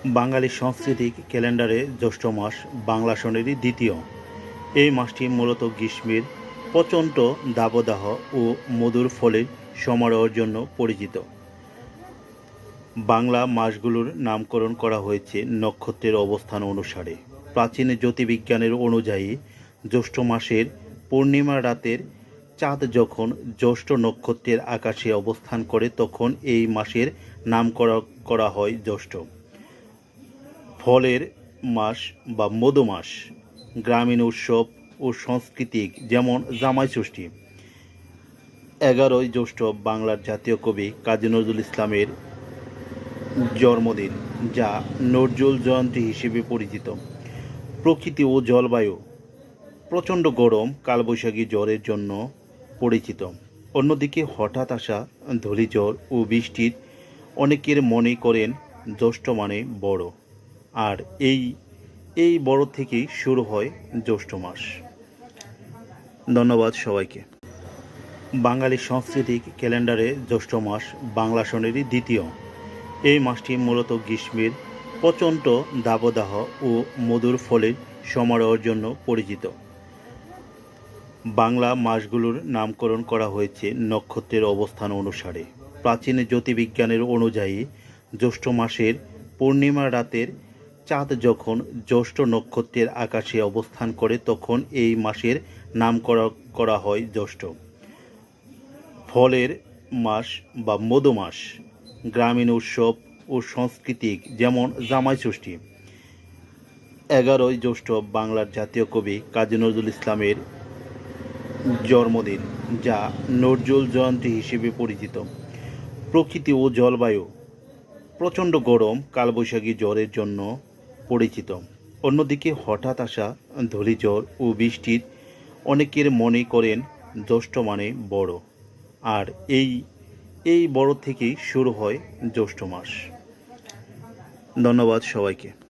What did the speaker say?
বাঙালি সাংস্কৃতিক ক্যালেন্ডারে জ্যৈষ্ঠ মাস বাংলা সনেরই দ্বিতীয়। এই মাসটি মূলত গ্রীষ্মের প্রচণ্ড দাবদাহ ও মধুর ফলের সমারোহের জন্য পরিচিত। বাংলা মাসগুলোর নামকরণ করা হয়েছে নক্ষত্রের অবস্থান অনুসারে। প্রাচীন জ্যোতির্বিজ্ঞানের অনুযায়ী জ্যৈষ্ঠ মাসের পূর্ণিমা রাতের চাঁদ যখন জ্যৈষ্ঠ নক্ষত্রের আকাশে অবস্থান করে তখন এই মাসের নাম করা হয় জ্যৈষ্ঠ। ফলের মাস বা মধু মাস। গ্রামীণ উৎসব ও সাংস্কৃতিক যেমন জামাই ষষ্ঠী। 11ই জ্যৈষ্ঠ বাংলার জাতীয় কবি কাজী নজরুল ইসলামের জন্মদিন, যা নজরুল জয়ন্তী হিসেবে পরিচিত। প্রকৃতি ও জলবায়ু। প্রচণ্ড গরম, কালবৈশাখী ঝড়ের জন্য পরিচিত। অন্যদিকে হঠাৎ আসা ধূলিঝড় ও বৃষ্টির অনেকের মনে করেন জ্যৈষ্ঠ মানে বড়, আর এই বড় থেকেই শুরু হয় জ্যৈষ্ঠ মাস। ধন্যবাদ সবাইকে। বাঙালি সাংস্কৃতিক ক্যালেন্ডারে জ্যৈষ্ঠ মাস বাংলা সনেরই দ্বিতীয়। এই মাসটি মূলত গ্রীষ্মের প্রচণ্ড দাবদাহ ও মধুর ফলের সমারোহের জন্য পরিচিত। বাংলা মাসগুলোর নামকরণ করা হয়েছে নক্ষত্রের অবস্থান অনুসারে। প্রাচীন জ্যোতির্বিজ্ঞানের অনুযায়ী জ্যৈষ্ঠ মাসের পূর্ণিমা রাতের চাঁদ যখন জ্যৈষ্ঠ নক্ষত্রের আকাশে অবস্থান করে তখন এই মাসের নাম করা হয় জ্যৈষ্ঠ। ফলের মাস বা মধু মাস। গ্রামীণ উৎসব ও সাংস্কৃতিক যেমন জামাই ষষ্ঠী। 11ই জ্যৈষ্ঠ বাংলার জাতীয় কবি কাজী নজরুল ইসলামের জন্মদিন, যা নজরুল জয়ন্তী হিসেবে পরিচিত। প্রকৃতি ও জলবায়ু। প্রচণ্ড গরম, কালবৈশাখী ঝড়ের জন্য পরিচিত। অন্যদিকে হঠাৎ আসা ধূলিঝড় ও বৃষ্টির অনেকের মনে করেন জ্যৈষ্ঠ মানে বড়, আর এই বড় থেকেই শুরু হয় জ্যৈষ্ঠ মাস। ধন্যবাদ সবাইকে।